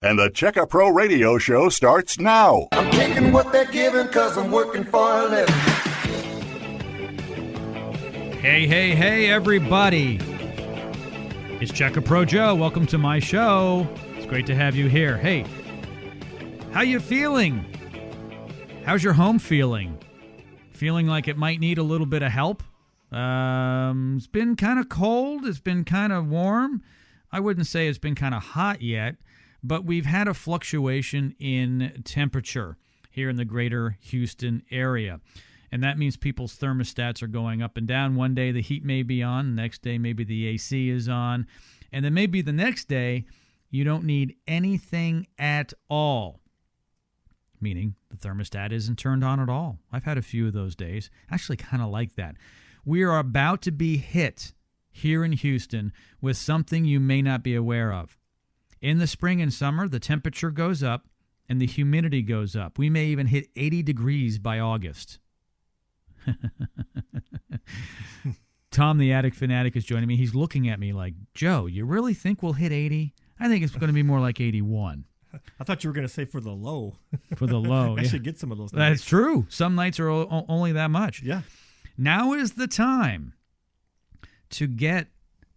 And the Checka Pro radio show starts now. I'm taking what they're giving because I'm working for a living. Hey, everybody. It's Checka Pro Joe. Welcome to my show. It's great to have you here. Hey, how you feeling? How's your home feeling? Feeling like it might need a little bit of help? It's been kind of cold. It's been kind of warm. I wouldn't say it's been kind of hot yet, but we've had a fluctuation in temperature here in the greater Houston area. And that means people's thermostats are going up and down. One day the heat may be on, the next day maybe the AC is on, and then maybe the next day you don't need anything at all, meaning the thermostat isn't turned on at all. I've had a few of those days. I actually kind of like that. We are about to be hit here in Houston with something you may not be aware of. In the spring and summer, the temperature goes up and the humidity goes up. We may even hit 80 degrees by August. Tom, the Attic Fanatic, is joining me. He's looking at me like, Joe, you really think we'll hit 80? I think it's going to be more like 81. I thought you were going to say for the low. For the low, I yeah. should get some of those nights. That's true. Some nights are only that much. Yeah. Now is the time to get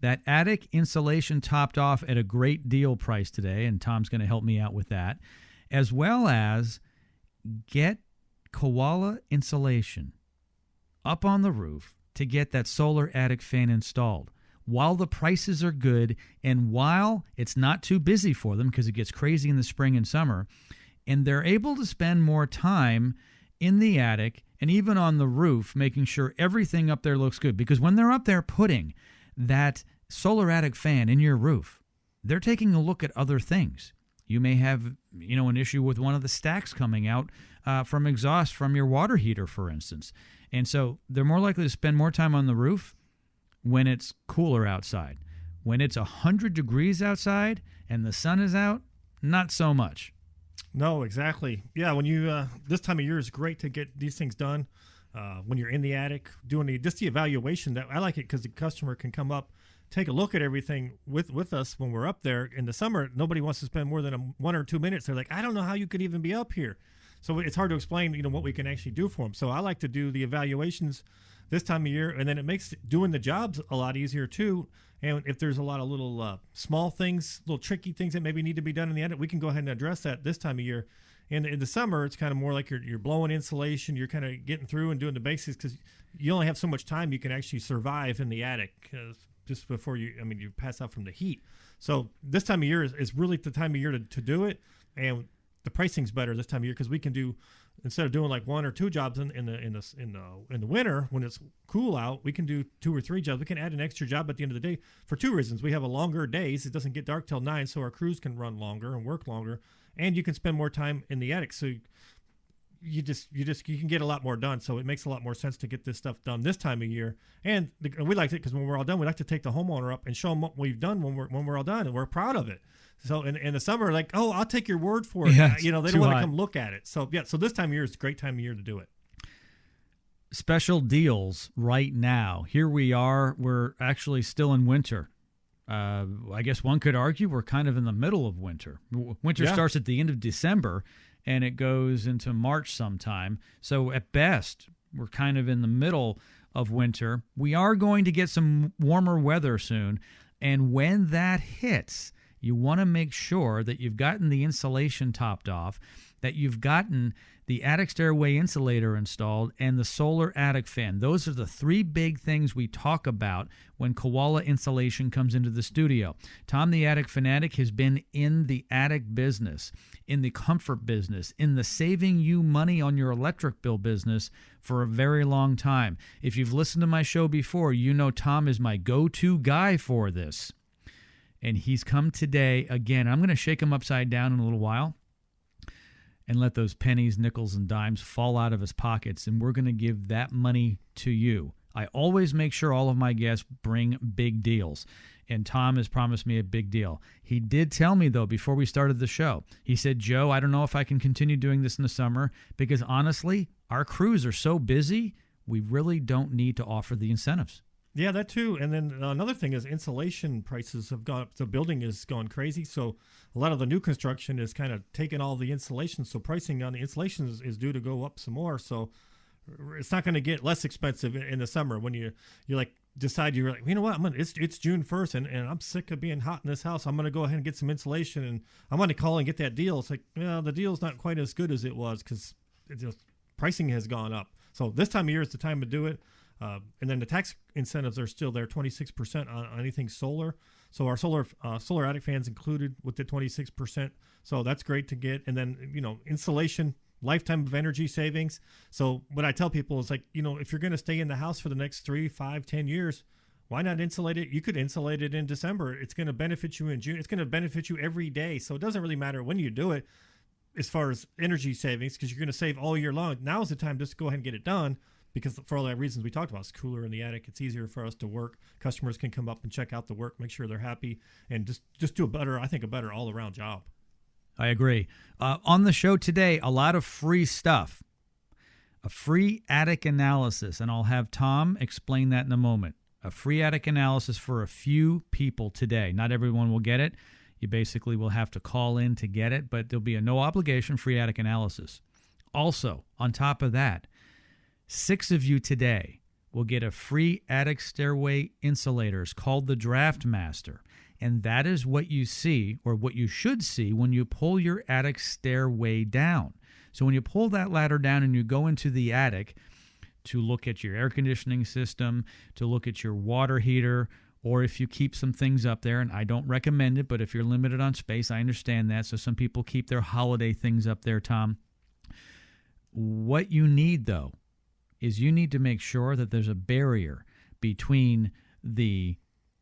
that attic insulation topped off at a great deal price today, and Tom's going to help me out with that, as well as get Koala Insulation up on the roof to get that solar attic fan installed. While the prices are good and while it's not too busy for them because it gets crazy in the spring and summer, and they're able to spend more time in the attic and even on the roof making sure everything up there looks good. Because when they're up there putting that solar attic fan in your roof, they're taking a look at other things. You may have, an issue with one of the stacks coming out from exhaust from your water heater, for instance. And so they're more likely to spend more time on the roof when it's cooler outside. When it's 100 degrees outside and the sun is out, not so much. No, exactly. Yeah, when you this time of year is great to get these things done. When you're in the attic doing the evaluation, that I like it because the customer can come up, take a look at everything with us when we're up there. In the summer, nobody wants to spend more than 1 or 2 minutes. They're like, I don't know how you could even be up here. So it's hard to explain, what we can actually do for them. So I like to do the evaluations this time of year, and then it makes doing the jobs a lot easier too. And if there's a lot of little small things, little tricky things that maybe need to be done in the attic, we can go ahead and address that this time of year. And in the summer, it's kind of more like you're blowing insulation. You're kind of getting through and doing the basics because you only have so much time you can actually survive in the attic just before you pass out from the heat. So this time of year is really the time of year to do it. And the pricing's better this time of year because we can do, instead of doing like 1 or 2 jobs in the winter when it's cool out, we can do 2 or 3 jobs. We can add an extra job at the end of the day for 2 reasons. We have a longer days. It doesn't get dark till 9, so our crews can run longer and work longer, and you can spend more time in the attic. So you can get a lot more done. So it makes a lot more sense to get this stuff done this time of year. And we like it because when we're all done, we like to take the homeowner up and show them what we've done when we're all done, and we're proud of it. So in the summer, like, oh, I'll take your word for it. Yeah, they don't want to come look at it. So so this time of year is a great time of year to do it. Special deals right now. Here we are. We're actually still in winter. I guess one could argue we're kind of in the middle of winter. Winter starts at the end of December, and it goes into March sometime. So at best, we're kind of in the middle of winter. We are going to get some warmer weather soon, and when that hits, you want to make sure that you've gotten the insulation topped off, that you've gotten the attic stairway insulator installed, and the solar attic fan. Those are the 3 big things we talk about when Koala Insulation comes into the studio. Tom, the Attic Fanatic, has been in the attic business, in the comfort business, in the saving you money on your electric bill business for a very long time. If you've listened to my show before, you know Tom is my go-to guy for this. And he's come today again. I'm going to shake him upside down in a little while and let those pennies, nickels, and dimes fall out of his pockets, and we're going to give that money to you. I always make sure all of my guests bring big deals, and Tom has promised me a big deal. He did tell me, though, before we started the show, he said, Joe, I don't know if I can continue doing this in the summer because, honestly, our crews are so busy, we really don't need to offer the incentives. Yeah, that too. And then another thing is insulation prices have gone up. The building has gone crazy. So a lot of the new construction is kind of taking all the insulation. So pricing on the insulation is due to go up some more. So it's not going to get less expensive in the summer when you like decide you're like, you know what, it's June 1st and I'm sick of being hot in this house. I'm going to go ahead and get some insulation and I'm going to call and get that deal. It's like, the deal's not quite as good as it was because pricing has gone up. So this time of year is the time to do it. And then the tax incentives are still there, 26% on anything solar. So our solar attic fans included with the 26%. So that's great to get. And then, insulation, lifetime of energy savings. So what I tell people is like, if you're going to stay in the house for the next 3, 5, 10 years, why not insulate it? You could insulate it in December. It's going to benefit you in June. It's going to benefit you every day. So it doesn't really matter when you do it as far as energy savings because you're going to save all year long. Now's the time just to go ahead and get it done. Because for all the reasons we talked about, it's cooler in the attic. It's easier for us to work. Customers can come up and check out the work, make sure they're happy, and just do a better all-around job. I agree. On the show today, a lot of free stuff. A free attic analysis, and I'll have Tom explain that in a moment. A free attic analysis for a few people today. Not everyone will get it. You basically will have to call in to get it, but there'll be a no-obligation free attic analysis. Also, on top of that, 6 of you today will get a free attic stairway insulators called the Draft Master. And that is what you see, or what you should see, when you pull your attic stairway down. So when you pull that ladder down and you go into the attic to look at your air conditioning system, to look at your water heater, or if you keep some things up there, and I don't recommend it, but if you're limited on space, I understand that. So some people keep their holiday things up there, Tom. What you need, though, is you need to make sure that there's a barrier between the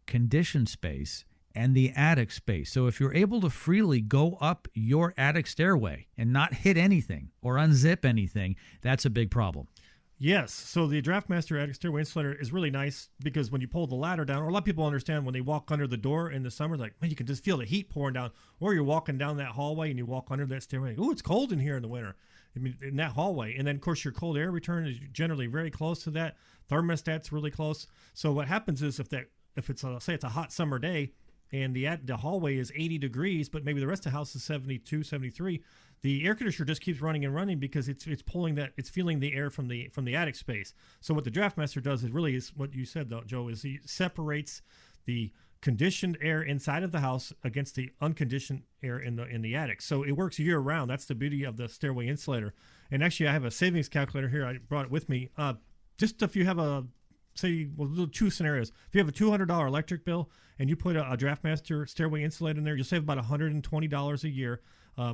conditioned space and the attic space. So if you're able to freely go up your attic stairway and not hit anything or unzip anything, that's a big problem. Yes. So the DraftMaster Attic Stairway Insulator is really nice because when you pull the ladder down, or a lot of people understand when they walk under the door in the summer, like, man, you can just feel the heat pouring down. Or you're walking down that hallway and you walk under that stairway. Oh, it's cold in here in the winter. I mean, in that hallway. And then, of course, your cold air return is generally very close to that. Thermostat's really close. So what happens is if it's say it's a hot summer day and the hallway is 80 degrees, but maybe the rest of the house is 72, 73, the air conditioner just keeps running and running because it's pulling that, it's feeling the air from the attic space. So what the DraftMaster does is what you said, though, Joe, is he separates the conditioned air inside of the house against the unconditioned air in the attic. So it works year round. That's the beauty of the stairway insulator. And actually, I have a savings calculator here. I brought it with me. Just if you have we'll do 2 scenarios. If you have a $200 electric bill and you put a DraftMaster stairway insulator in there, you'll save about $120 a year.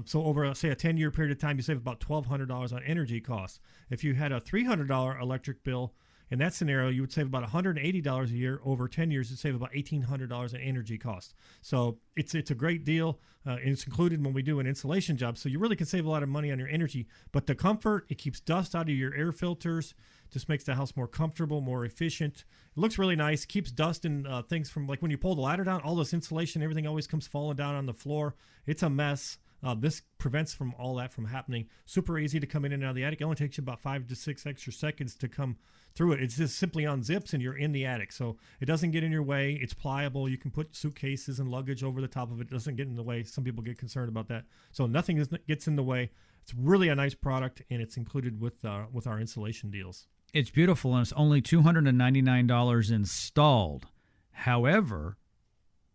So over, say, a 10-year period of time, you save about $1,200 on energy costs. If you had a $300 electric bill, in that scenario, you would save about $180 a year. Over 10 years, you'd save about $1,800 in energy costs. So it's a great deal, and it's included when we do an insulation job. So you really can save a lot of money on your energy. But the comfort, it keeps dust out of your air filters, just makes the house more comfortable, more efficient. It looks really nice, keeps dust and things from, like when you pull the ladder down, all this insulation, everything always comes falling down on the floor. It's a mess. This prevents from all that from happening. Super easy to come in and out of the attic. It only takes you about 5 to 6 extra seconds to come through it. It's just simply unzips and you're in the attic. So it doesn't get in your way. It's pliable. You can put suitcases and luggage over the top of it. It doesn't get in the way. Some people get concerned about that. So nothing gets in the way. It's really a nice product, and it's included with our insulation deals. It's beautiful, and it's only $299 installed. However,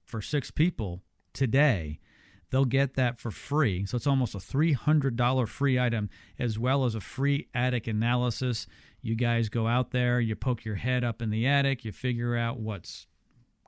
for 6 people today, they'll get that for free. So it's almost a $300 free item, as well as a free attic analysis. You guys go out there, you poke your head up in the attic, you figure out what's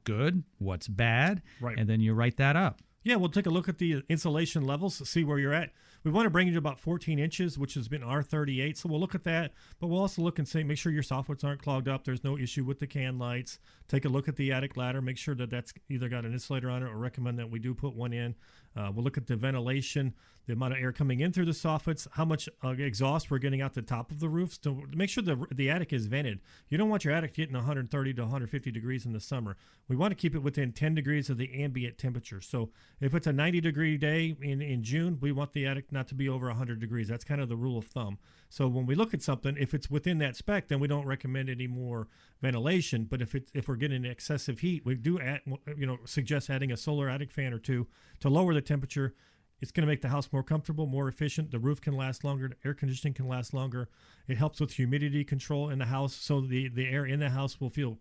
good, what's bad, right, and then you write that up. Yeah, we'll take a look at the insulation levels to see where you're at. We want to bring you to about 14 inches, which has been R38. So we'll look at that, but we'll also look and say, make sure your soffits aren't clogged up. There's no issue with the can lights. Take a look at the attic ladder. Make sure that that's either got an insulator on it, or recommend that we do put one in. We'll look at the ventilation, the amount of air coming in through the soffits, how much exhaust we're getting out the top of the roofs to make sure the attic is vented. You don't want your attic getting 130 to 150 degrees in the summer. We want to keep it within 10 degrees of the ambient temperature. So if it's a 90-degree day in June, we want the attic not to be over 100 degrees. That's kind of the rule of thumb. So when we look at something, if it's within that spec, then we don't recommend any more ventilation. But if we're getting excessive heat, we do suggest adding a solar attic fan or two to lower the temperature. It's going to make the house more comfortable, more efficient. The roof can last longer. The air conditioning can last longer. It helps with humidity control in the house, so the air in the house will feel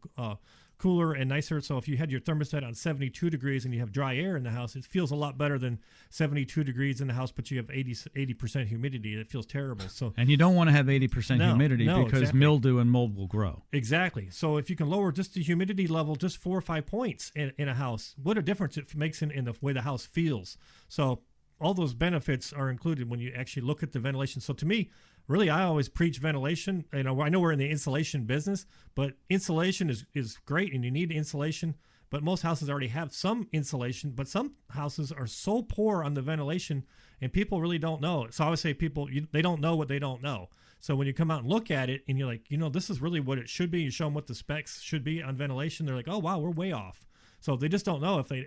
cooler and nicer. So if you had your thermostat on 72 degrees and you have dry air in the house, it feels a lot better than 72 degrees in the house, but you have 80% humidity. It feels terrible. So and you don't want to have 80% humidity because exactly. mildew and mold will grow. Exactly. So if you can lower just the humidity level just 4 or 5 points in a house, what a difference it makes in the way the house feels. So all those benefits are included when you actually look at the ventilation. So to me, really, I always preach ventilation. I know we're in the insulation business, but insulation is great, and you need insulation. But most houses already have some insulation, but some houses are so poor on the ventilation, and people really don't know. So I always say they don't know what they don't know. So when you come out and look at it, and you're like, this is really what it should be. You show them what the specs should be on ventilation. They're like, oh wow, we're way off. So they just don't know if they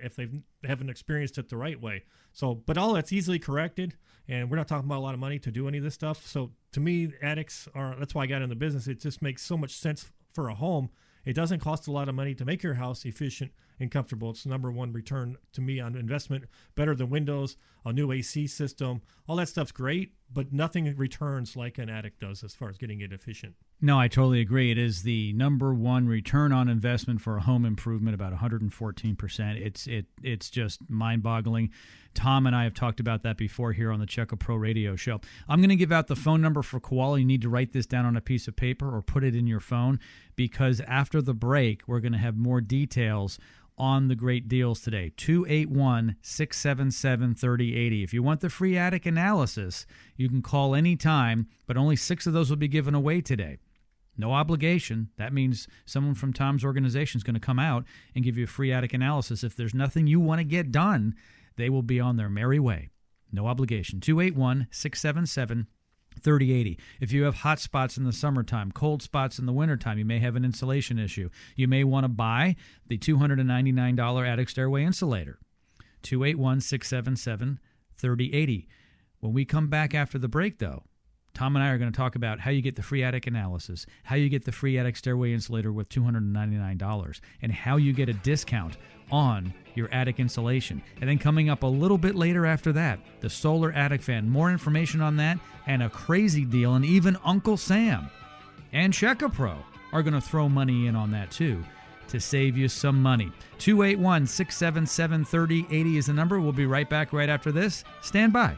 haven't experienced it the right way. So, but all that's easily corrected, and we're not talking about a lot of money to do any of this stuff. So to me, attics that's why I got in the business. It just makes so much sense for a home. It doesn't cost a lot of money to make your house efficient and comfortable. It's the number one return to me on investment, better than windows, a new AC system. All that stuff's great, but nothing returns like an attic does as far as getting it efficient. No, I totally agree. It is the number one return on investment for a home improvement, about 114%. It's just mind-boggling. Tom and I have talked about that before here on the Check-A Pro radio show. I'm going to give out the phone number for Koala. You need to write this down on a piece of paper or put it in your phone, because after the break, we're going to have more details on the great deals today. 281-677-3080. If you want the free attic analysis, you can call anytime, but only 6 of those will be given away today. No obligation. That means someone from Tom's organization is going to come out and give you a free attic analysis. If there's nothing you want to get done, they will be on their merry way. No obligation. 281-677-3080. If you have hot spots in the summertime, cold spots in the wintertime, you may have an insulation issue. You may want to buy the $299 attic stairway insulator. 281-677-3080. When we come back after the break, though, Tom and I are going to talk about how you get the free attic analysis, how you get the free attic stairway insulator with $299, and how you get a discount on your attic insulation. And then coming up a little bit later after that, the solar attic fan. More information on that and a crazy deal, and even Uncle Sam and Check-A Pro are going to throw money in on that too to save you some money. 281-677-3080 is the number. We'll be right back right after this. Stand by.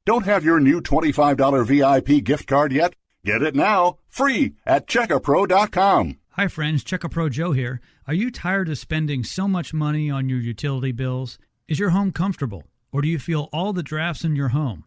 Don't have your new $25 VIP gift card yet? Get it now, free at checkapro.com. Hi friends, Check-A Pro Joe here. Are you tired of spending so much money on your utility bills? Is your home comfortable, or do you feel all the drafts in your home?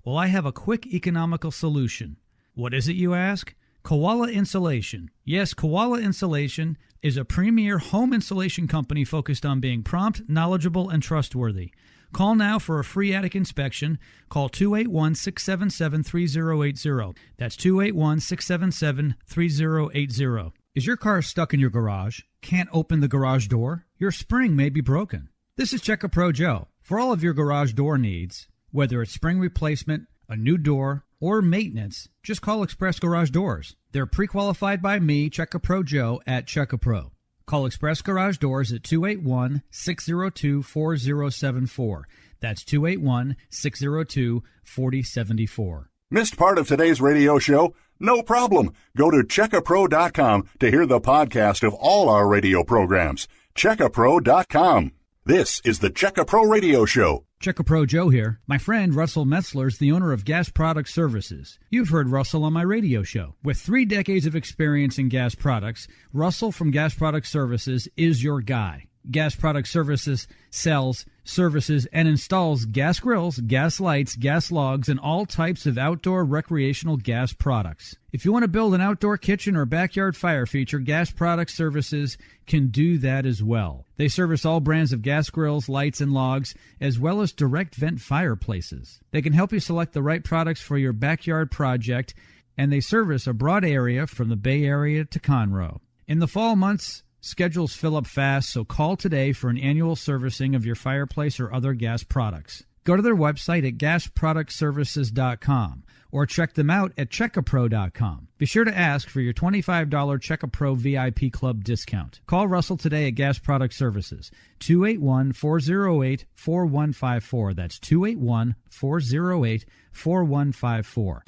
Well, I have a quick economical solution. What is it, you ask? Koala Insulation. Yes, Koala Insulation is a premier home insulation company focused on being prompt, knowledgeable, and trustworthy. Call now for a free attic inspection. Call 281-677-3080. That's 281-677-3080. Is your car stuck in your garage? Can't open the garage door? Your spring may be broken. This is Check-A Pro Joe. For all of your garage door needs, whether it's spring replacement, a new door, or maintenance, just call Express Garage Doors. They're pre-qualified by me, Check-A Pro Joe, at Check-A Pro. Call Express Garage Doors at 281-602-4074. That's 281-602-4074. Missed part of today's radio show? No problem. Go to checkapro.com to hear the podcast of all our radio programs. Checkapro.com. This is the Check-A Pro Radio Show. Check-A Pro Joe here. My friend Russell Metzler is the owner of Gas Product Services. You've heard Russell on my radio show. With 3 decades of experience in gas products, Russell from Gas Product Services is your guy. Gas Product Services sells services and installs gas grills, gas lights, gas logs, and all types of outdoor recreational gas products. If you want to build an outdoor kitchen or backyard fire feature, Gas Product Services can do that as well. They service all brands of gas grills, lights, and logs, as well as direct vent fireplaces. They can help you select the right products for your backyard project, and they service a broad area from the Bay Area to Conroe. In the fall months, schedules fill up fast, so call today for an annual servicing of your fireplace or other gas products. Go to their website at gasproductservices.com or check them out at checkapro.com. Be sure to ask for your $25 Checkapro VIP Club discount. Call Russell today at Gas Product Services, 281-408-4154. That's 281-408-4154.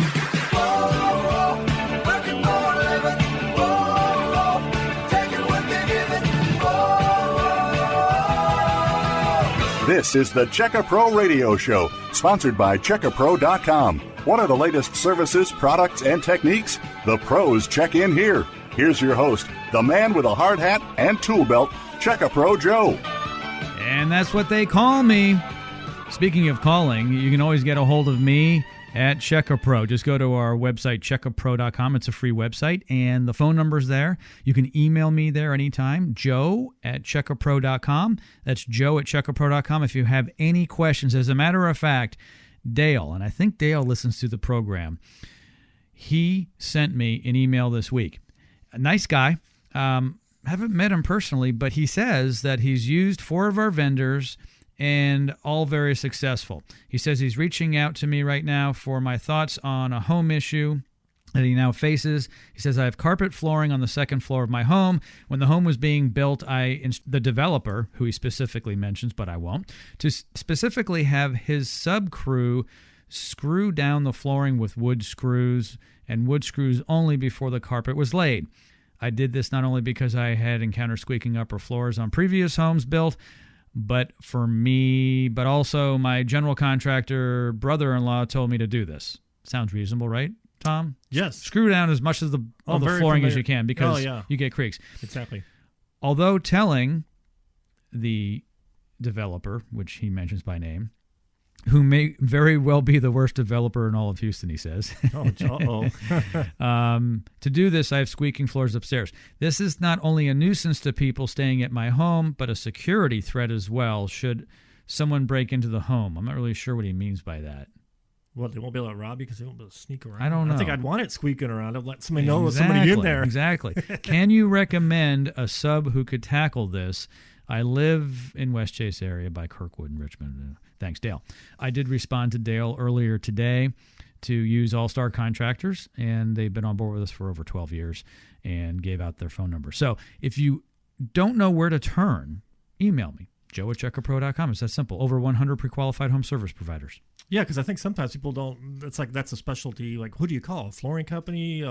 This is the Checkapro Radio Show, sponsored by Checkapro.com. What are the latest services, products, and techniques? The pros check in here. Here's your host, the man with a hard hat and tool belt, Checkapro Joe. And that's what they call me. Speaking of calling, you can always get a hold of me at Checkapro. Just go to our website, checkapro.com. It's a free website, and the phone number's there. You can email me there anytime, joe at checkapro.com. That's joe at checkapro.com if you have any questions. As a matter of fact, Dale, and I think Dale listens to the program, he sent me an email this week. A nice guy. Haven't met him personally, but he says that he's used 4 of our vendors and all very successful. He says he's reaching out to me right now for my thoughts on a home issue that he now faces. He says, I have carpet flooring on the second floor of my home. When the home was being built, the developer, who he specifically mentions, but I won't, to specifically have his sub-crew screw down the flooring with wood screws, and wood screws only before the carpet was laid. I did this not only because I had encountered squeaking upper floors on previous homes built, but also my general contractor brother-in-law told me to do this. Sounds reasonable, right, Tom? Yes. Screw down as much of the flooring as you can, because you get creaks. Exactly. Although telling the developer, which he mentions by name, who may very well be the worst developer in all of Houston, he says. To do this, I have squeaking floors upstairs. This is not only a nuisance to people staying at my home, but a security threat as well should someone break into the home. I'm not really sure what he means by that. Well, they won't be able to rob you because they won't be able to sneak around. I don't know. I think I'd want it squeaking around. I'd let somebody know there's somebody in there. Exactly. Can you recommend a sub who could tackle this? I live in West Chase area by Kirkwood and Richmond. Thanks, Dale. I did respond to Dale earlier today to use All-Star Contractors, and they've been on board with us for over 12 years and gave out their phone number. So if you don't know where to turn, email me, joe@checkapro.com. It's that simple. Over 100 pre-qualified home service providers. Yeah, because I think sometimes people don't. It's like that's a specialty. Like, who do you call? A flooring company,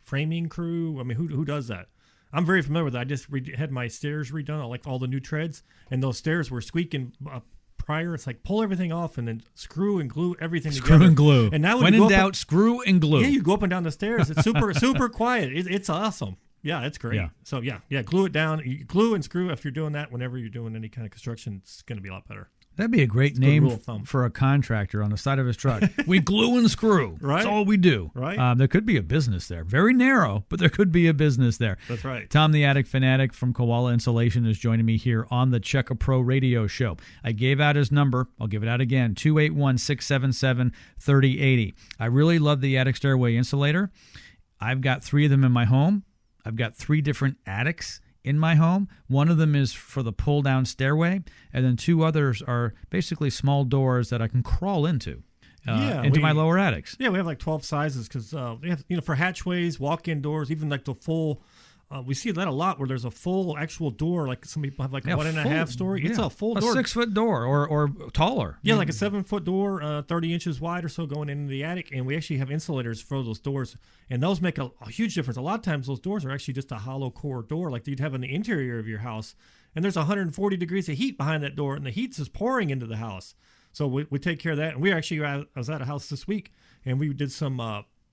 framing crew? I mean, who does that? I'm very familiar with that. I just had my stairs redone. I like all the new treads, and those stairs were squeaking prior. It's like pull everything off and then screw and glue everything together. Screw and glue. And now when in doubt, screw and glue. Yeah, you go up and down the stairs. It's super quiet. It's awesome. Yeah, it's great. Yeah. So yeah, glue it down. You glue and screw if you're doing that. Whenever you're doing any kind of construction, it's going to be a lot better. That'd be a great name for a contractor on the side of his truck. We glue and screw. Right. That's all we do. Right. There could be a business there. Very narrow, but there could be a business there. That's right. Tom the Attic Fanatic from Koala Insulation is joining me here on the Checkapro Radio Show. I gave out his number. I'll give it out again, 281-677-3080. I really love the attic stairway insulator. I've got 3 of them in my home. I've got 3 different attics in my home. One of them is for the pull-down stairway, and then 2 others are basically small doors that I can crawl into my lower attics. Yeah, we have like 12 sizes because we have, for hatchways, walk-in doors, even like the full. We see that a lot where there's a full actual door, like some people have like a 1.5 story. It's a full door. A 6-foot door or taller. Yeah, like a 7-foot door, 30 inches wide or so going into the attic. And we actually have insulators for those doors. And those make a huge difference. A lot of times those doors are actually just a hollow core door like you'd have in the interior of your house. And there's 140 degrees of heat behind that door, and the heat's just pouring into the house. So we take care of that. And I was at a house this week, and we did some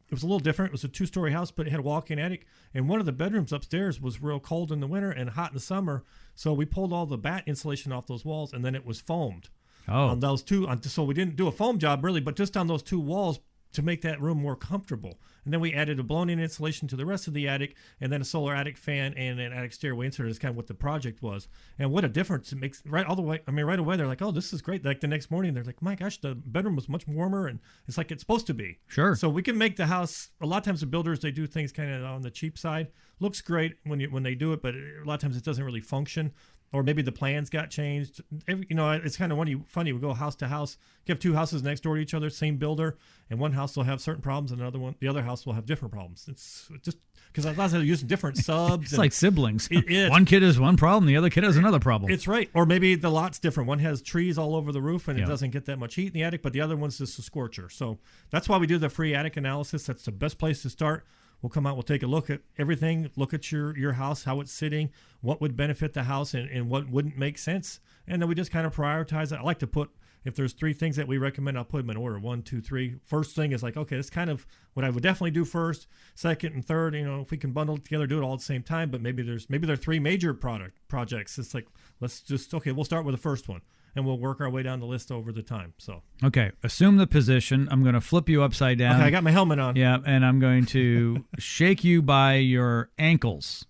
It was a little different. It was a 2-story house, but it had a walk-in attic. And one of the bedrooms upstairs was real cold in the winter and hot in the summer. So we pulled all the bat insulation off those walls, and then it was foamed. On those two. So we didn't do a foam job really, but just on those 2 walls to make that room more comfortable. And then we added a blown-in insulation to the rest of the attic, and then a solar attic fan and an attic stairway insulator is kind of what the project was. And what a difference it makes right away. They're like, oh, this is great. Like the next morning, they're like, my gosh, the bedroom was much warmer, and it's like it's supposed to be. Sure. So we can make the house. A lot of times the builders, they do things kind of on the cheap side. Looks great when they do it, but a lot of times it doesn't really function. Or maybe the plans got changed. It's kind of funny. We go house to house. You have 2 houses next door to each other, same builder, and one house will have certain problems, and the other house will have different problems. It's just because a lot of times they're using different subs. It's like siblings. It one kid has one problem, the other kid has another problem. It's right. Or maybe the lot's different. One has trees all over the roof, and it doesn't get that much heat in the attic, but the other one's just a scorcher. So that's why we do the free attic analysis. That's the best place to start. We'll come out, we'll take a look at everything, look at your house, how it's sitting, what would benefit the house, and what wouldn't make sense. And then we just kind of prioritize it. I like to put, if there's 3 things that we recommend, I'll put them in order, 1, 2, 3. First thing is like, okay, that's kind of what I would definitely do first. Second and third, if we can bundle it together, do it all at the same time. But maybe there are 3 major projects. It's like, we'll start with the first one. And we'll work our way down the list over the time. So okay, assume the position. I'm going to flip you upside down. Okay, I got my helmet on. Yeah, and I'm going to shake you by your ankles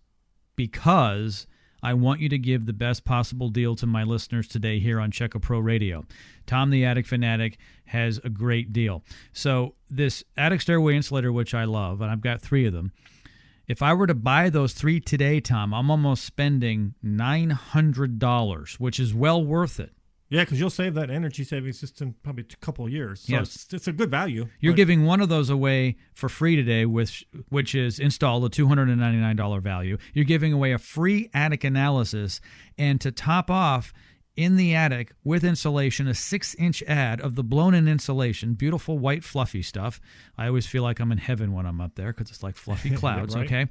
because I want you to give the best possible deal to my listeners today here on Check A Pro Radio. Tom the Attic Fanatic has a great deal. So this attic stairway insulator, which I love, and I've got 3 of them. If I were to buy those 3 today, Tom, I'm almost spending $900, which is well worth it. Yeah, because you'll save that energy savings just in probably a couple of years. So yes. It's a good value. You're giving one of those away for free today, which is installed a $299 value. You're giving away a free attic analysis, and to top off, in the attic with insulation, a 6-inch ad of the blown-in insulation, beautiful white fluffy stuff. I always feel like I'm in heaven when I'm up there because it's like fluffy clouds, right. Okay?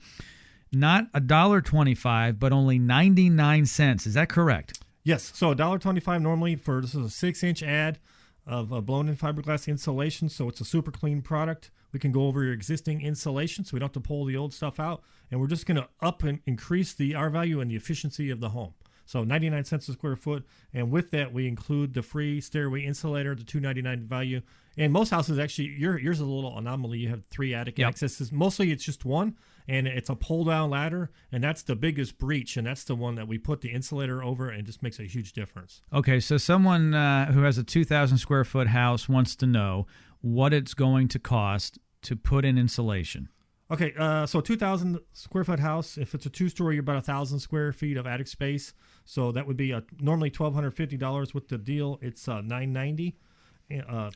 Not $1.25, but only 99 cents. Is that correct? Yes, so $1.25 normally for this is a 6-inch ad of blown-in fiberglass insulation, so it's a super clean product. We can go over your existing insulation, so we don't have to pull the old stuff out, and we're just going to up and increase the R value and the efficiency of the home. So 99 cents a square foot, and with that we include the free stairway insulator, the $299 value. And most houses actually, yours is a little anomaly. You have 3 attic accesses. Mostly it's just one, and it's a pull-down ladder, and that's the biggest breach, and that's the one that we put the insulator over, and it just makes a huge difference. Okay, so someone who has a 2,000 square foot house wants to know what it's going to cost to put in insulation. Okay, so 2,000 square foot house, if it's a 2-story, you're about 1,000 square feet of attic space. So that would be normally $1,250. With the deal, it's $990.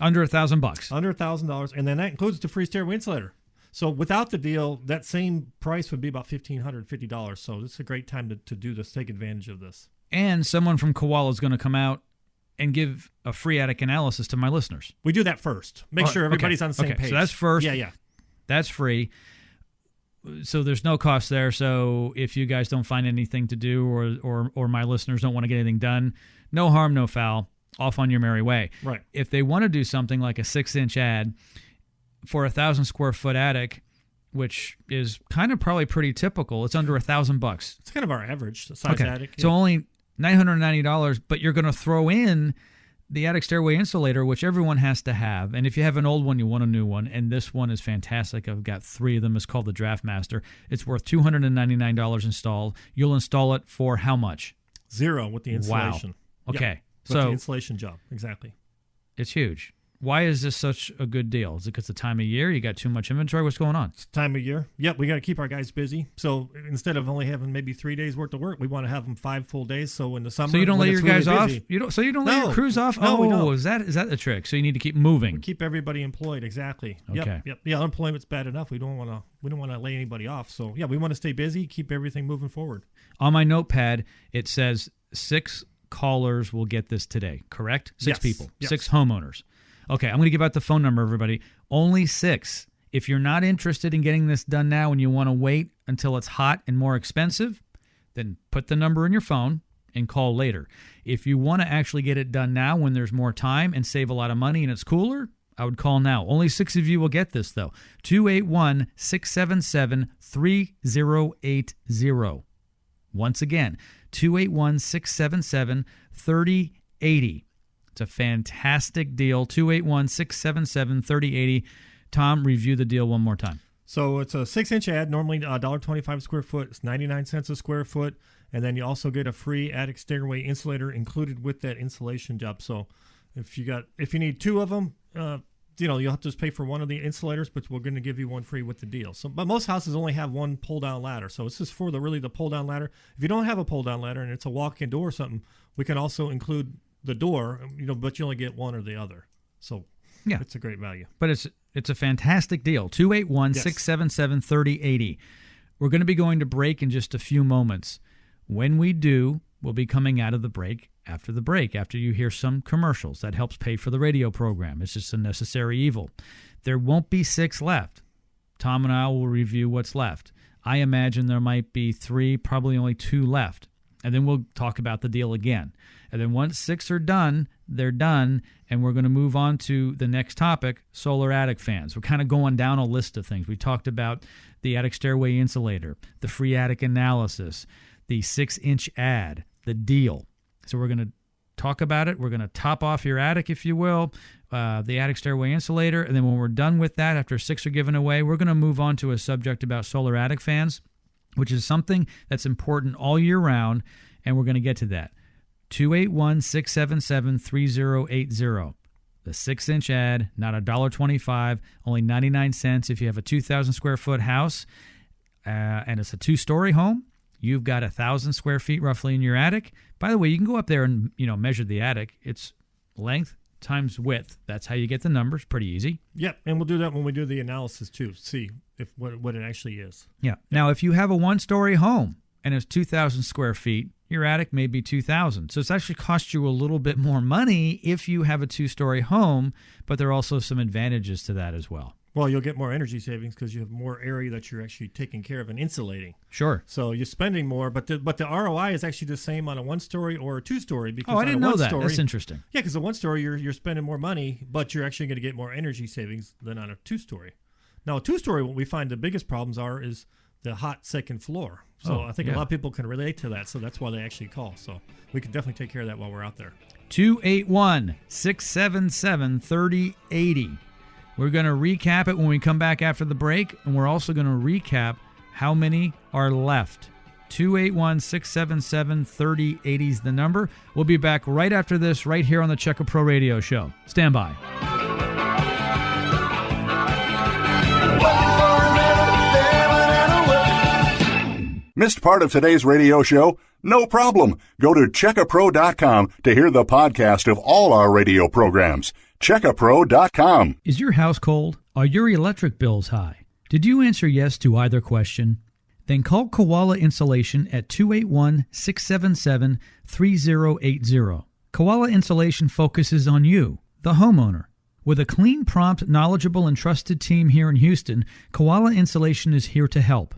Under $1,000. Under $1,000, and then that includes the free stairway insulator. So without the deal, that same price would be about $1,550. So this is a great time to do this, take advantage of this. And someone from Koala is going to come out and give a free attic analysis to my listeners. We do that first. Make sure everybody's on the same page. So that's first. Yeah. That's free. So there's no cost there. So if you guys don't find anything to do or my listeners don't want to get anything done, no harm, no foul. Off on your merry way. Right. If they want to do something like a 6-inch ad for 1,000 square foot attic, which is kind of probably pretty typical, it's under $1,000. It's kind of our average size attic. So only $990, but you're going to throw in the attic stairway insulator, which everyone has to have. And if you have an old one, you want a new one. And this one is fantastic. I've got 3 of them. It's called the Draft Master. It's worth $299 installed. You'll install it for how much? $0 with the installation. Wow. Okay. Yep. With the installation job. Exactly. It's huge. Why is this such a good deal? Is it because the time of year? You got too much inventory? What's going on? It's time of year. Yep, we got to keep our guys busy. So instead of only having maybe 3 days worth of work, we want to have them 5 full days. So in the summer, so you don't let your guys off. Busy, you don't let your crews off. No, we don't. Is that the trick? So you need to keep moving. We keep everybody employed. Exactly. Okay. Yep. Yeah, unemployment's bad enough. We don't want to lay anybody off. So yeah, we want to stay busy, keep everything moving forward. On my notepad, it says 6 callers will get this today. Correct? 6 people. Yes. 6 homeowners. Okay, I'm going to give out the phone number, everybody. Only 6. If you're not interested in getting this done now and you want to wait until it's hot and more expensive, then put the number in your phone and call later. If you want to actually get it done now when there's more time and save a lot of money and it's cooler, I would call now. Only 6 of you will get this, though. 281-677-3080. Once again, 281-677-3080. It's a fantastic deal. 281-677-3080. Tom, review the deal one more time. So it's a 6-inch ad, normally $1.25 a square foot. It's 99 cents a square foot. And then you also get a free attic stairway insulator included with that insulation job. So if you need 2 of them, you'll have to just pay for one of the insulators, but we're going to give you one free with the deal. So, but most houses only have one pull-down ladder. So it's just for the pull-down ladder. If you don't have a pull-down ladder and it's a walk-in door or something, we can also include the door, but you only get one or the other. So yeah, it's a great value. But it's a fantastic deal. 281-677-3080. We're going to be going to break in just a few moments. When we do, we'll be coming out of the break, after you hear some commercials. That helps pay for the radio program. It's just a necessary evil. There won't be 6 left. Tom and I will review what's left. I imagine there might be 3, probably only 2 left. And then we'll talk about the deal again. And then once 6 are done, they're done, and we're going to move on to the next topic, solar attic fans. We're kind of going down a list of things. We talked about the attic stairway insulator, the free attic analysis, the 6-inch ad, the deal. So we're going to talk about it. We're going to top off your attic, if you will, the attic stairway insulator. And then when we're done with that, after 6 are given away, we're going to move on to a subject about solar attic fans, which is something that's important all year round, and we're going to get to that. 281-677-3080. The 6-inch ad, not $1.25, only 99 cents if you have a 2,000 square foot house, and it's a 2-story home. You've got 1,000 square feet roughly in your attic. By the way, you can go up there and measure the attic. It's length times width. That's how you get the numbers. Pretty easy. Yep, and we'll do that when we do the analysis too. See if what it actually is. Yeah. Now, if you have a 1-story home and it's 2,000 square feet, your attic may be 2,000. So it's actually cost you a little bit more money if you have a 2-story home, but there are also some advantages to that as well. Well, you'll get more energy savings because you have more area that you're actually taking care of and insulating. Sure. So you're spending more, but the ROI is actually the same on a 1-story or a 2-story. Because I didn't know that. That's interesting. Yeah, because a 1-story you're spending more money, but you're actually going to get more energy savings than on a 2-story. Now, a 2-story, what we find the biggest problems is the hot second floor. So I think a lot of people can relate to that. So that's why they actually call. So we can definitely take care of that while we're out there. 281-677-3080. We're going to recap it when we come back after the break, and we're also going to recap how many are left. 281-677-3080 is the number. We'll be back right after this, right here on the Checker Pro Radio Show. Stand by. Missed part of today's radio show? No problem. Go to checkapro.com to hear the podcast of all our radio programs. checkapro.com. Is your house cold? Are your electric bills high? Did you answer yes to either question? Then call Koala Insulation at 281-677-3080. Koala Insulation focuses on you, the homeowner. With a clean, prompt, knowledgeable, and trusted team here in Houston, Koala Insulation is here to help.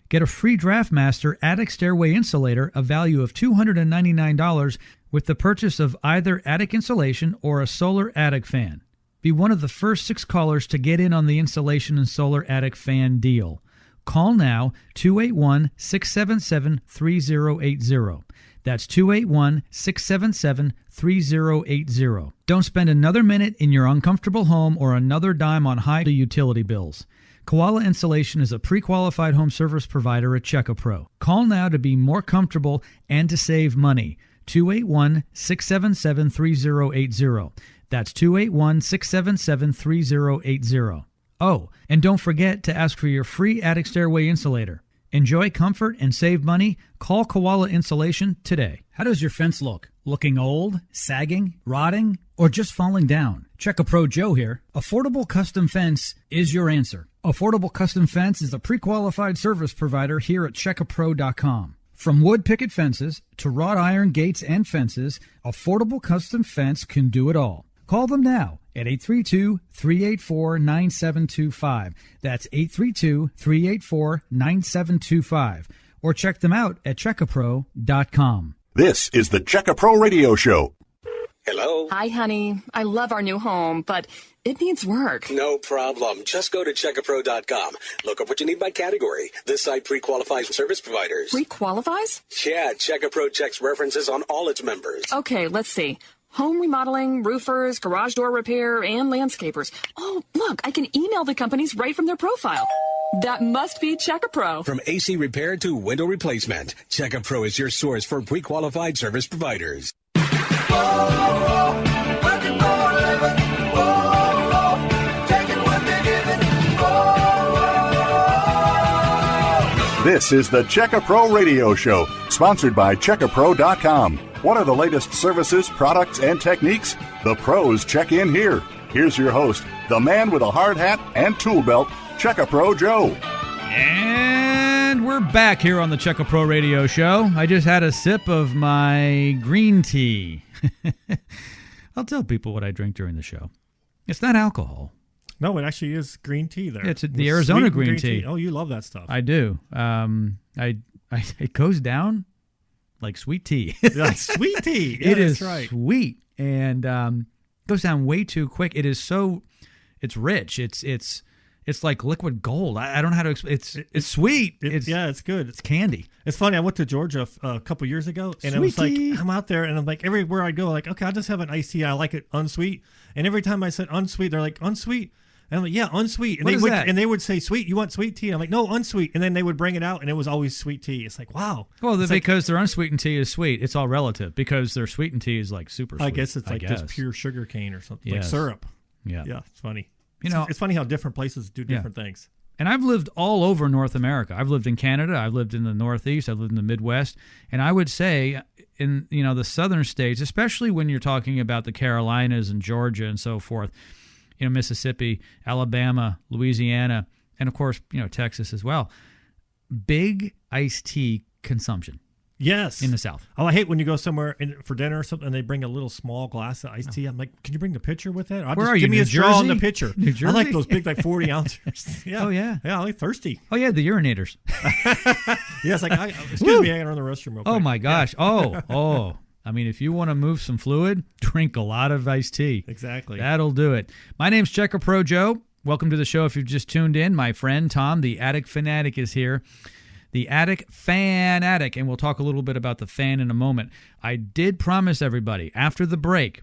Get a free DraftMaster attic stairway insulator, a value of $299 with the purchase of either attic insulation or a solar attic fan. Be one of the first 6 callers to get in on the insulation and solar attic fan deal. Call now, 281-677-3080. That's 281-677-3080. Don't spend another minute in your uncomfortable home or another dime on high utility bills. Koala Insulation is a pre-qualified home service provider at Checker Pro. Call now to be more comfortable and to save money. 281-677-3080. That's 281-677-3080. Oh, and don't forget to ask for your free attic stairway insulator. Enjoy comfort and save money. Call Koala Insulation today. How does your fence look? Looking old, sagging, rotting, or just falling down? Checker Pro Joe here. Affordable Custom Fence is your answer. Affordable Custom Fence is a pre-qualified service provider here at checkapro.com. From wood picket fences to wrought iron gates and fences, Affordable Custom Fence can do it all. Call them now at 832-384-9725. That's 832-384-9725. Or check them out at checkapro.com. This is the Checker Pro Radio Show. Hello? Hi, honey. I love our new home, but it needs work. No problem. Just go to checkapro.com. Look up what you need by category. This site pre-qualifies service providers. Pre-qualifies? Yeah, Checkapro checks references on all its members. Okay, let's see. Home remodeling, roofers, garage door repair, and landscapers. Oh, look, I can email the companies right from their profile. That must be Checkapro. From AC repair to window replacement, Checkapro is your source for pre-qualified service providers. This is the Checkapro Radio Show, sponsored by Checkapro.com. What are the latest services, products, and techniques? The pros check in here. Here's your host, the man with a hard hat and tool belt, Checkapro Joe. And we're back here on the Checkapro Radio Show. I just had a sip of my green tea. I'll tell people what I drink during the show. It's not alcohol. No, it actually is green tea there. It's the Arizona green tea. Oh, you love that stuff. I do. It goes down like sweet tea. Like sweet tea. Yeah, it is right. Sweet and goes down way too quick. It is it's rich. It's like liquid gold. I don't know how to explain. It's sweet. It's good. It's candy. It's funny. I went to Georgia a couple years ago, and Sweet it was like tea. I'm out there, and I'm like everywhere I go, like okay, I'll just have an iced tea. I like it unsweet, and every time I said unsweet, they're like unsweet. And I'm like, yeah, unsweet. And they would say, sweet, you want sweet tea? I'm like, no, unsweet. And then they would bring it out, and it was always sweet tea. It's like, wow. Well, because their unsweetened tea is sweet. It's all relative. Because their sweetened tea is like super sweet. I guess it's like just pure sugar cane or something, like syrup. Yeah. Yeah, it's funny. It's funny how different places do different things. And I've lived all over North America. I've lived in Canada. I've lived in the Northeast. I've lived in the Midwest. And I would say in the southern states, especially when you're talking about the Carolinas and Georgia and so forth, Mississippi, Alabama, Louisiana, and of course, Texas as well. Big iced tea consumption. Yes. In the South. Oh, I hate when you go somewhere for dinner or something and they bring a little small glass of iced tea. I'm like, can you bring the pitcher with that? Where are you? Give me New a straw in Jersey? the pitcher. New Jersey? I like those big, like 40 ounces. Yeah. Oh, yeah. Yeah, I like thirsty. Oh, yeah, the urinators. Yeah, it's like, excuse me, I got to run the restroom real quick. Oh, my gosh. Yeah. Oh. I mean, if you want to move some fluid, drink a lot of iced tea. Exactly. That'll do it. My name's Checkapro Joe. Welcome to the show. If you've just tuned in, my friend Tom, the Attic Fanatic, is here. The Attic Fanatic, and we'll talk a little bit about the fan in a moment. I did promise everybody after the break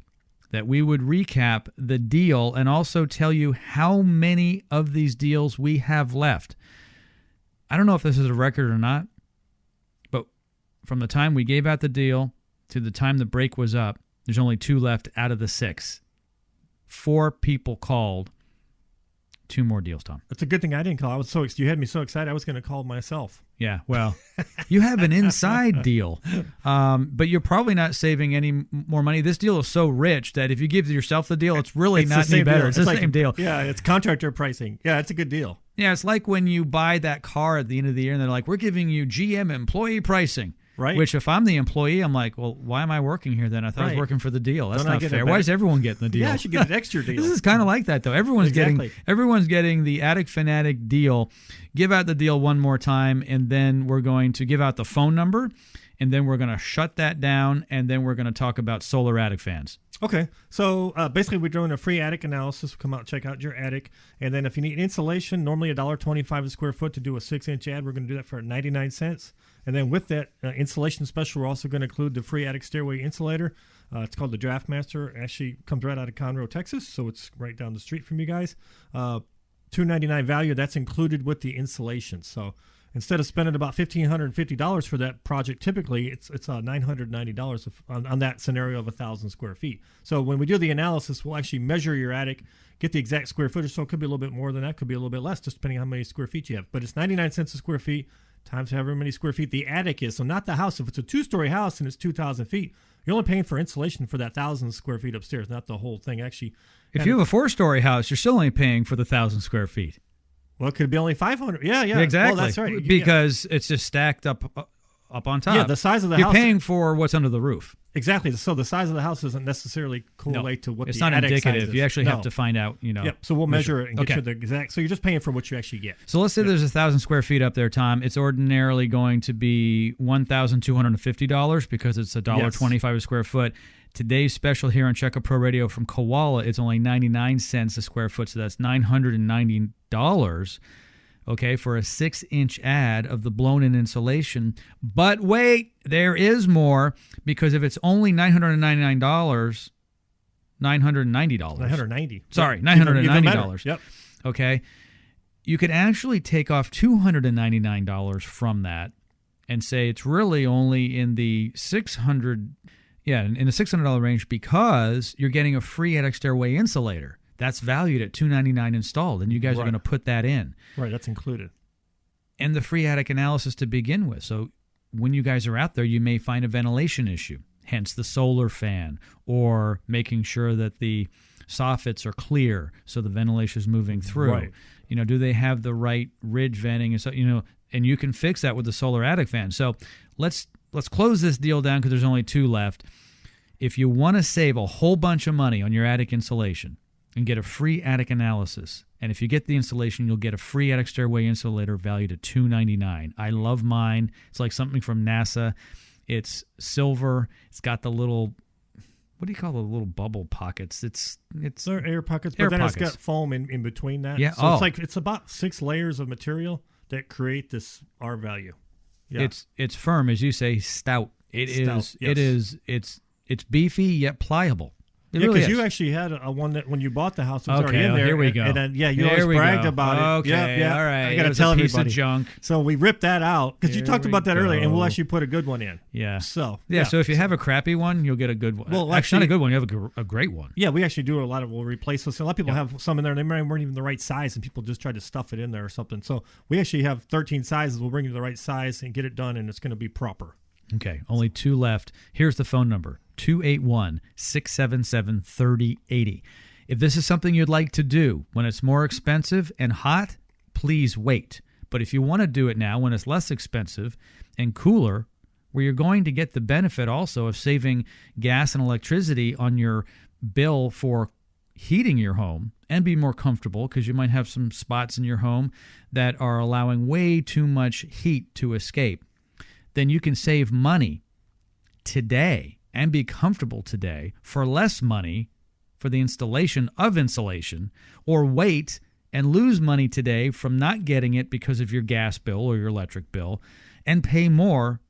that we would recap the deal and also tell you how many of these deals we have left. I don't know if this is a record or not, but from the time we gave out the deal to the time the break was up, there's only 2 left out of the 6. 4 people called. 2 more deals, Tom. It's a good thing I didn't call. You had me so excited I was going to call myself. Yeah, well, you have an inside deal, but you're probably not saving any more money. This deal is so rich that if you give yourself the deal, it's really not any better. It's the same deal. Yeah, it's contractor pricing. Yeah, it's a good deal. Yeah, it's like when you buy that car at the end of the year and they're like, we're giving you GM employee pricing. Right. Which if I'm the employee, I'm like, well, why am I working here then? I thought I was working for the deal. That's not fair. Why is everyone getting the deal? Yeah, I should get an extra deal. This is kind of like that, though. Everyone's getting the Attic Fanatic deal. Give out the deal one more time, and then we're going to give out the phone number, and then we're going to shut that down, and then we're going to talk about solar attic fans. Okay, so basically we're doing a free attic analysis. Come out, check out your attic, and then if you need insulation, normally $1.25 a square foot to do a 6-inch ad. We're going to do that for 99 cents. And then with that insulation special, we're also going to include the free attic stairway insulator. It's called the Draftmaster. It actually comes right out of Conroe, Texas, so it's right down the street from you guys. $299 value, that's included with the insulation. So instead of spending about $1,550 for that project, typically it's $990 on that scenario of 1,000 square feet. So when we do the analysis, we'll actually measure your attic, get the exact square footage. So it could be a little bit more than that, could be a little bit less, just depending on how many square feet you have. But it's 99 cents a square feet times however many square feet the attic is. So not the house. If it's a 2-story house and it's 2,000 feet, you're only paying for insulation for that 1,000 square feet upstairs, not the whole thing. Actually, if you have a 4-story house, you're still only paying for the 1,000 square feet. Well, it could be only 500. Yeah, exactly. Well, that's right. Because it's just stacked up on top. Yeah, the size of the you're house. You're paying for what's under the roof. Exactly. So the size of the house doesn't necessarily correlate to what it's the not attic indicative. size is. You actually have to find out, Yep. So we'll measure it and get Okay. you the exact. So you're just paying for what you actually get. So let's say there's 1,000 square feet up there, Tom. It's ordinarily going to be $1,250 because it's $1.25 a square foot. Today's special here on Check Up Pro Radio from Koala, it's only 99 cents a square foot, so that's $990. Okay, for a 6-inch ad of the blown-in insulation. But wait, there is more, because if it's only $990, $990. Sorry, Even $990. better. Yep. Okay, you could actually take off $299 from that and say it's really only in the $600 range, because you're getting a free attic stairway insulator. That's valued at $299 installed, and you guys are going to put that in. Right, that's included. And the free attic analysis to begin with. So when you guys are out there, you may find a ventilation issue, hence the solar fan, or making sure that the soffits are clear so the ventilation is moving through. Right. Do they have the right ridge venting? And so, and you can fix that with the solar attic fan. So let's close this deal down, because there's only 2 left. If you want to save a whole bunch of money on your attic insulation and get a free attic analysis, and if you get the installation, you'll get a free attic stairway insulator valued at $299. I love mine. It's like something from NASA. It's silver. It's got the little, what do you call the little bubble pockets? They're air pockets, but air then pockets. it's got foam in between that. Yeah. So it's about 6 layers of material that create this R value. Yeah. It's firm, as you say, stout. Stout, yes. It's beefy yet pliable. It Yeah, really because is. you actually had a one that when you bought the house, it was Okay, already in there. here we go. And then, you Here always we bragged go. about it. Okay, Yeah, all right. I It got to was tell a piece everybody. of junk. So we ripped that out because you Here talked we about that earlier, and we'll go. actually put a good one in. Yeah. So So if you have a crappy one, you'll get a good one. Well, actually, not actually- a good one. You have a great one. Yeah, we actually do a lot of. We'll replace those. A lot of people have some in there, and they weren't even the right size, and people just tried to stuff it in there or something. So we actually have 13 sizes. We'll bring you the right size and get it done, and it's going to be proper. Okay, only 2 left. Here's the phone number, 281-677-3080. If this is something you'd like to do when it's more expensive and hot, please wait. But if you want to do it now when it's less expensive and cooler, where you're going to get the benefit also of saving gas and electricity on your bill for heating your home and be more comfortable, because you might have some spots in your home that are allowing way too much heat to escape, then you can save money today and be comfortable today for less money for the installation of insulation, or wait and lose money today from not getting it because of your gas bill or your electric bill, and pay more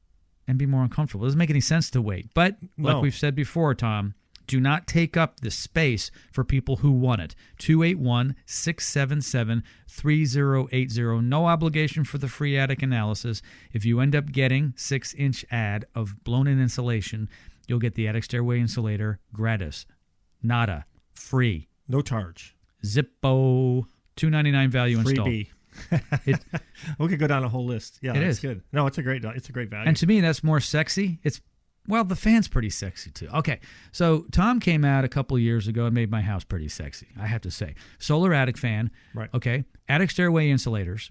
and be more uncomfortable. It doesn't make any sense to wait. But like No. we've said before, Tom, do not take up the space for people who want it. 281-677-3080. No obligation for the free attic analysis. If you end up getting 6-inch ad of blown-in insulation, you'll get the attic stairway insulator gratis. Nada. Free. No charge. Zippo. $299 value installed. Freebie. It- We could go down a whole list. Yeah, It that's is. good. No, it's a great value. And to me, that's more sexy. Well, the fan's pretty sexy too. Okay, so Tom came out a couple of years ago and made my house pretty sexy, I have to say. Solar attic fan, Right. Okay, attic stairway insulators,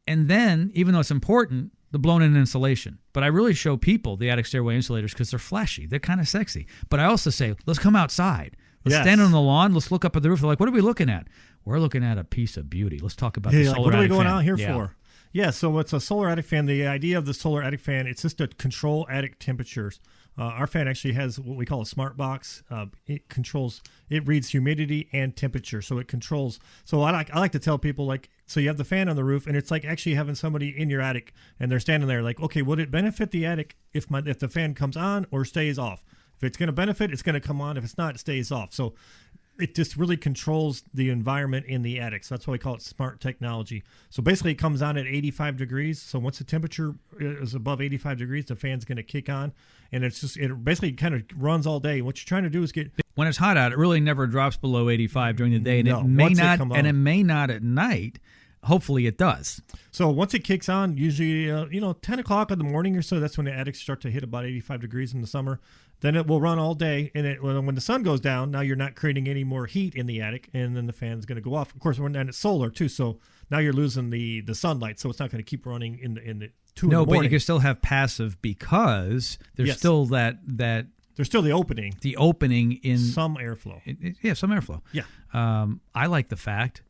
and then, even though it's important, the blown-in insulation. But I really show people the attic stairway insulators because they're flashy. They're kind of sexy. But I also say, let's come outside. Let's Yes. stand on the lawn. Let's look up at the roof. They're like, what are we looking at? We're looking at a piece of beauty. Let's talk about the Hey, solar like, what are we attic going fan. out here Yeah. for? Yeah, so it's a solar attic fan. The idea of the solar attic fan, it's just to control attic temperatures. Our fan actually has what we call a smart box. It reads humidity and temperature, so it controls. So I like to tell people, like, so you have the fan on the roof, and it's like actually having somebody in your attic, and they're standing there like, okay, would it benefit the attic if the fan comes on or stays off? If it's going to benefit, it's going to come on. If it's not, it stays off. So it just really controls the environment in the attic. So that's why we call it smart technology. So basically it comes on at 85 degrees. So once the temperature is above 85 degrees, the fan's going to kick on. And it basically kind of runs all day. What you're trying to do is get... When it's hot out, it really never drops below 85 during the day, and No, it may once it not, come and on. it may not at night. Hopefully, it does. So once it kicks on, usually 10 o'clock in the morning or so, that's when the attics start to hit about 85 degrees in the summer. Then it will run all day, and when the sun goes down, now you're not creating any more heat in the attic, and then the fan's going to go off. Of course, and it's solar too, so now you're losing the sunlight, so it's not going to keep running in 2 in the No, morning. but you can still have passive because there's Yes. still that There's still the opening. in Some airflow. some airflow. Yeah. I like the fact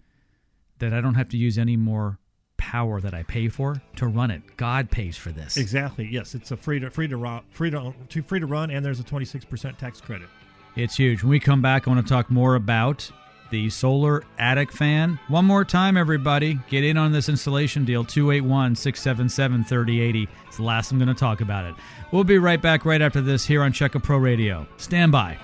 that I don't have to use any more power that I pay for to run it. God pays for this. Exactly. Yes, it's a free to run, and there's a 26% tax credit. It's huge. When we come back, I want to talk more about the solar attic fan. One more time, everybody. Get in on this installation deal, 281-677-3080. It's the last I'm going to talk about it. We'll be right back right after this here on Check A Pro Radio. Stand by.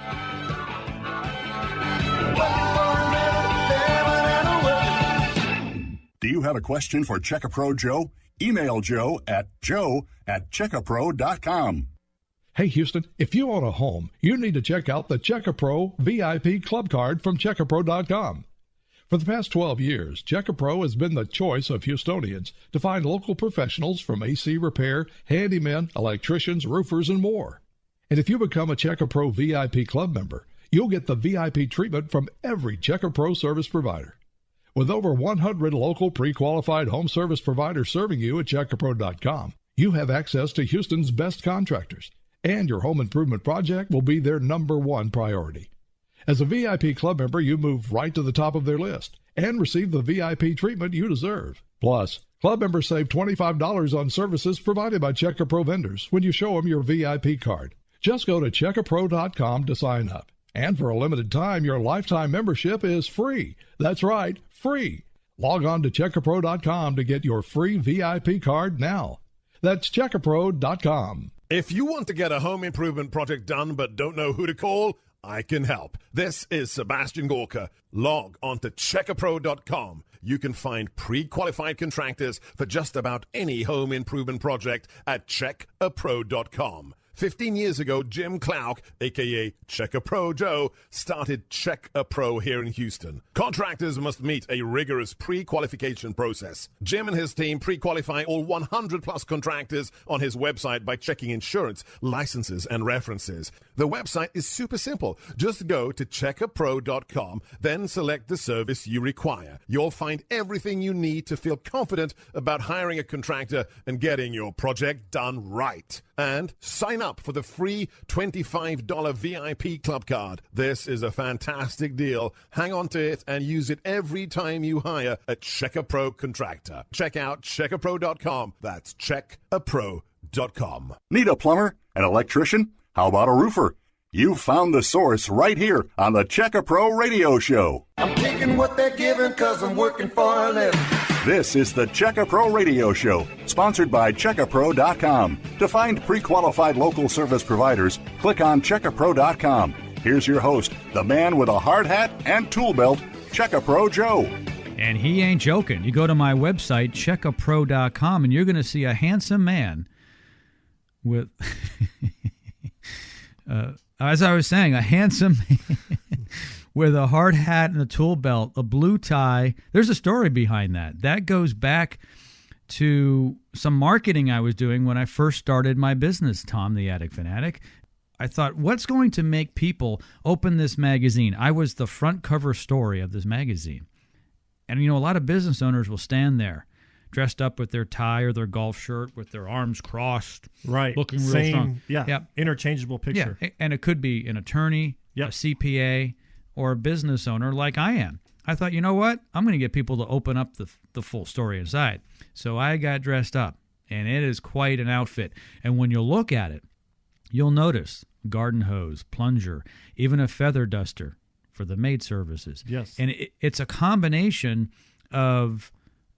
Do you have a question for Check-A-Pro Joe? Email Joe at joe@checkapro.com. Hey, Houston, if you own a home, you need to check out the Check-A-Pro VIP Club Card from checkapro.com. For the past 12 years, Check-A-Pro has been the choice of Houstonians to find local professionals from AC repair, handymen, electricians, roofers, and more. And if you become a Check-A-Pro VIP Club member, you'll get the VIP treatment from every Check-A-Pro service provider. With over 100 local pre-qualified home service providers serving you at checkapro.com, you have access to Houston's best contractors, and your home improvement project will be their #1 priority. As a VIP club member, you move right to the top of their list and receive the VIP treatment you deserve. Plus, club members save $25 on services provided by Check-A-Pro vendors when you show them your VIP card. Just go to checkapro.com to sign up. And for a limited time, your lifetime membership is free. That's right, free. Log on to checkapro.com to get your free VIP card now. That's checkapro.com. If you want to get a home improvement project done but don't know who to call, I can help. This is Sebastian Gorka. Log on to checkapro.com. You can find pre-qualified contractors for just about any home improvement project at checkapro.com. 15 years ago, Jim Clark, a.k.a. Check-A-Pro Joe, started Check-A-Pro here in Houston. Contractors must meet a rigorous pre-qualification process. Jim and his team pre-qualify all 100-plus contractors on his website by checking insurance, licenses, and references. The website is super simple. Just go to checkapro.com, then select the service you require. You'll find everything you need to feel confident about hiring a contractor and getting your project done right. And sign up for the free $25 VIP club card. This is a fantastic deal. Hang on to it and use it every time you hire a Check-A-Pro contractor. Check out checkapro.com. That's checkapro.com. Need a plumber? An electrician? How about a roofer? You've found the source right here on the Check-A-Pro Radio Show. I'm taking what they're giving cause I'm working for a living. This is the Check-A-Pro Radio Show, sponsored by checkapro.com. To find pre-qualified local service providers, click on checkapro.com. Here's your host, the man with a hard hat and tool belt, Check-A-Pro Joe. And he ain't joking. You go to my website, checkapro.com, and you're going to see a handsome man with, as I was saying, a handsome man with a hard hat and a tool belt, a blue tie. There's a story behind that. That goes back to some marketing I was doing when I first started my business, Tom the Attic Fanatic. I thought, what's going to make people open this magazine? I was the front cover story of this magazine. And, you know, a lot of business owners will stand there dressed up with their tie or their golf shirt with their arms crossed. Right. Looking real Same, strong. Yeah. Yep. Interchangeable picture. Yeah. And it could be an attorney, Yep. a CPA, or a business owner like I am. I thought, you know what? I'm going to get people to open up the full story inside. So I got dressed up, and it is quite an outfit. And when you look at it, you'll notice garden hose, plunger, even a feather duster for the maid services. Yes. And it's a combination of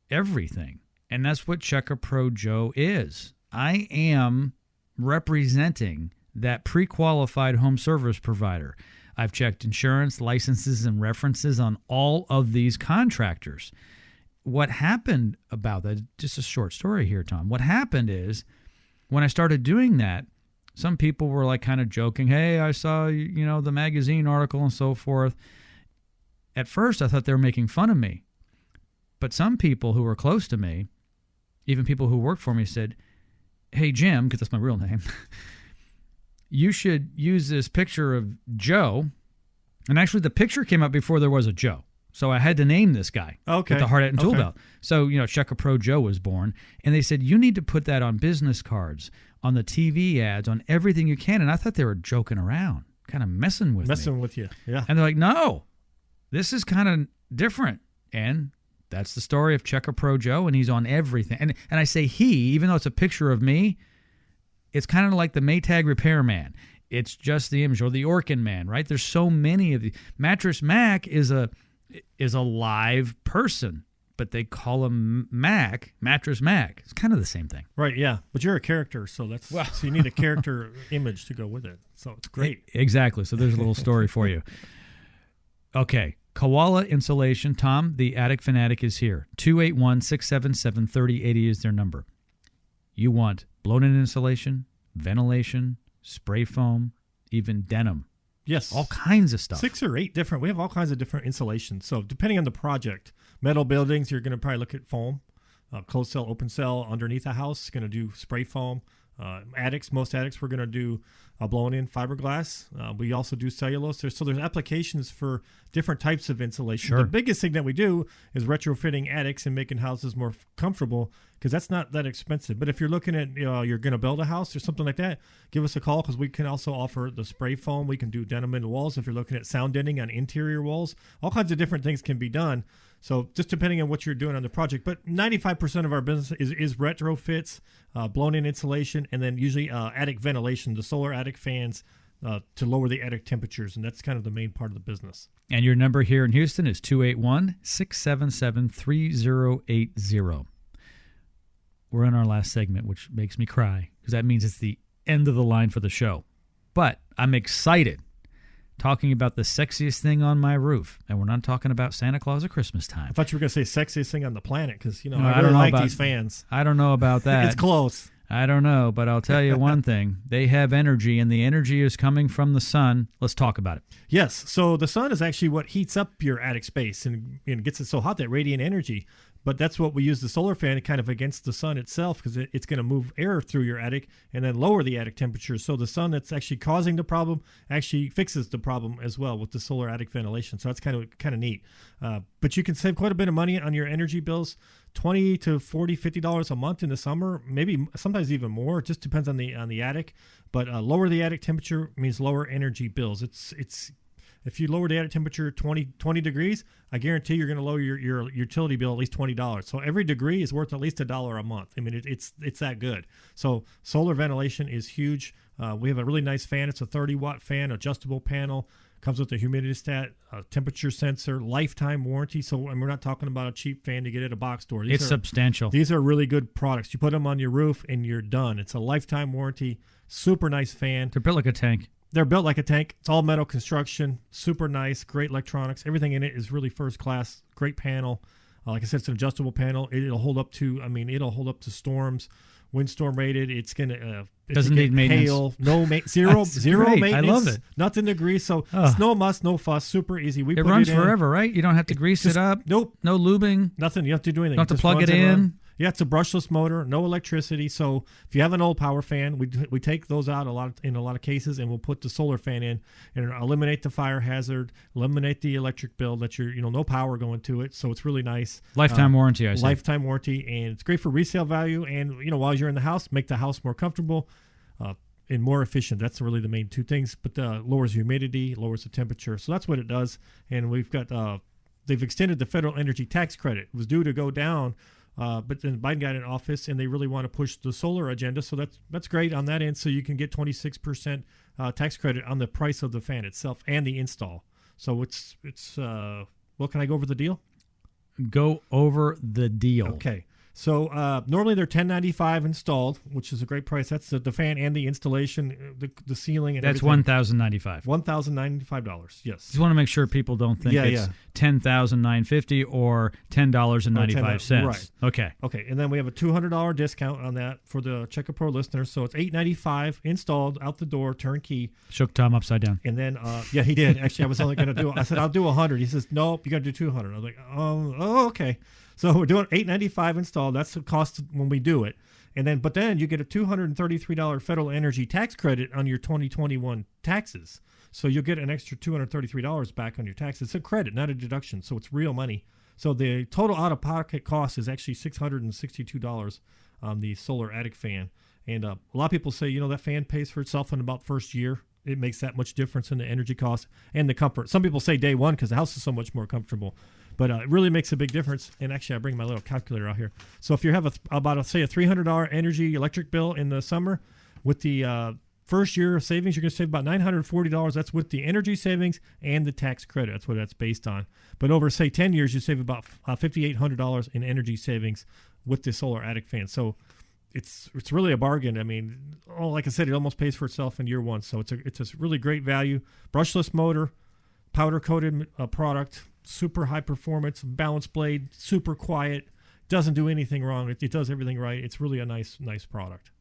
everything. And that's what Check-A-Pro Joe is. I am representing that pre-qualified home service provider. I've checked insurance, licenses, and references on all of these contractors. What happened about that, just a short story here, Tom. What happened is when I started doing that, some people were like kind of joking, hey, I saw, you know, the magazine article and so forth. At first, I thought they were making fun of me. But some people who were close to me, even people who worked for me, said, hey, Jim, because that's my real name, you should use this picture of Joe. And actually, the picture came up before there was a Joe. So I had to name this guy with the hard hat and tool belt. So, Checker Pro Joe was born. And they said, you need to put that on business cards, on the TV ads, on everything you can. And I thought they were joking around, kind of messing with you. Yeah. And they're like, no, this is kind of different. And that's the story of Checker Pro Joe, and he's on everything. And I say he, even though it's a picture of me, it's kind of like the Maytag repairman. It's just the image, or the Orkin man, right? There's so many of the. Mattress Mac is a live person, but they call him Mattress Mac. It's kind of the same thing. Right, yeah. But you're a character, so so you need a character image to go with it. So it's great. Exactly. So there's a little story for you. Okay. Koala Insulation, Tom, the Attic Fanatic, is here. 281-677-3080 is their number. You want blown-in insulation, ventilation, spray foam, even denim. Yes. All kinds of stuff. 6 or 8 different. We have all kinds of different insulations. So depending on the project, metal buildings, you're going to probably look at foam. Closed cell, open cell underneath a house, going to do spray foam. Most attics, we're going to do blown-in fiberglass. We also do cellulose. So there's applications for different types of insulation. Sure. The biggest thing that we do is retrofitting attics and making houses more comfortable, because that's not that expensive. But if you're looking at, you're going to build a house or something like that, give us a call, because we can also offer the spray foam. We can do denim in the walls. If you're looking at sound deadening on interior walls, all kinds of different things can be done. So just depending on what you're doing on the project. But 95% of our business is retrofits, blown-in insulation, and then usually attic ventilation, the solar attic fans to lower the attic temperatures. And that's kind of the main part of the business. And your number here in Houston is 281-677-3080. We're in our last segment, which makes me cry, because that means it's the end of the line for the show. But I'm excited, talking about the sexiest thing on my roof. And we're not talking about Santa Claus at Christmas time. I thought you were going to say sexiest thing on the planet, because, I don't really know like about these fans. I don't know about that. It's close. I don't know, but I'll tell you one thing. They have energy, and the energy is coming from the sun. Let's talk about it. Yes. So the sun is actually what heats up your attic space and gets it so hot, that radiant energy. But that's what we use the solar fan kind of against the sun itself, because it's going to move air through your attic and then lower the attic temperature. So the sun that's actually causing the problem actually fixes the problem as well with the solar attic ventilation. So that's kind of neat. But you can save quite a bit of money on your energy bills, $20 to $40, $50 a month in the summer, maybe sometimes even more. It just depends on the attic. But lower the attic temperature means lower energy bills. It's if you lower the attic temperature 20 degrees, I guarantee you're going to lower your utility bill at least $20. So every degree is worth at least $1 a month. I mean, it's that good. So solar ventilation is huge. We have a really nice fan. It's a 30-watt fan, adjustable panel. Comes with a humidity stat, a temperature sensor, lifetime warranty. So, and we're not talking about a cheap fan to get at a box store. It's substantial. These are really good products. You put them on your roof and you're done. It's a lifetime warranty. Super nice fan. They're built like a tank. They're built like a tank. It's all metal construction, super nice, great electronics. Everything in it is really first class. Great panel. Like I said, it's an adjustable panel. It'll hold up to storms, windstorm rated. It's gonna doesn't need maintenance. Hail, zero great. maintenance. I love it. Nothing to grease. So it's no muss, no fuss. Super easy. It runs forever, right? You don't have to grease it up. Nope. No lubing. Nothing. You have to do anything. You don't have to plug it in. Yeah, it's a brushless motor, no electricity. So if you have an old power fan, we take those out in a lot of cases, and we'll put the solar fan in and eliminate the fire hazard, eliminate the electric bill that no power going to it. So it's really nice. Lifetime warranty, I say. Lifetime warranty, and it's great for resale value. And while you're in the house, make the house more comfortable and more efficient. That's really the main two things. But lowers humidity, lowers the temperature. So that's what it does. And we've got they've extended the federal energy tax credit. It was due to go down. But then Biden got in office, and they really want to push the solar agenda. So that's great on that end. So you can get 26% tax credit on the price of the fan itself and the install. So it's well, can I go over the deal? Go over the deal. Okay. So normally they're $10.95 installed, which is a great price. That's the fan and the installation, the ceiling, and that's everything. $1,095. $1,095. Yes. Just want to make sure people don't think it's $10,950 or $10.95. Right. Okay. Okay. And then we have a $200 discount on that for the Checker Pro listeners. So it's $895 installed, out the door, turnkey. Shook Tom upside down. And then he did. Actually, I was only going to do. I said I'll do 100. He says nope, you got to do 200. I was like, oh, okay. So we're doing $895 installed. That's the cost when we do it. But then you get a $233 federal energy tax credit on your 2021 taxes. So you'll get an extra $233 back on your taxes. It's a credit, not a deduction. So it's real money. So the total out-of-pocket cost is actually $662 on the solar attic fan. And a lot of people say, that fan pays for itself in about first year. It makes that much difference in the energy cost and the comfort. Some people say day one because the house is so much more comfortable. But it really makes a big difference. And actually, I bring my little calculator out here. So if you have about a $300 energy electric bill in the summer, with the first year of savings, you're going to save about $940. That's with the energy savings and the tax credit. That's what that's based on. But over, say, 10 years, you save about $5,800 in energy savings with the solar attic fan. So it's really a bargain. I mean, like I said, it almost pays for itself in year one. So it's a really great value. Brushless motor, powder-coated product, super high performance, balanced blade, super quiet, doesn't do anything wrong. It does everything right. It's really a nice product.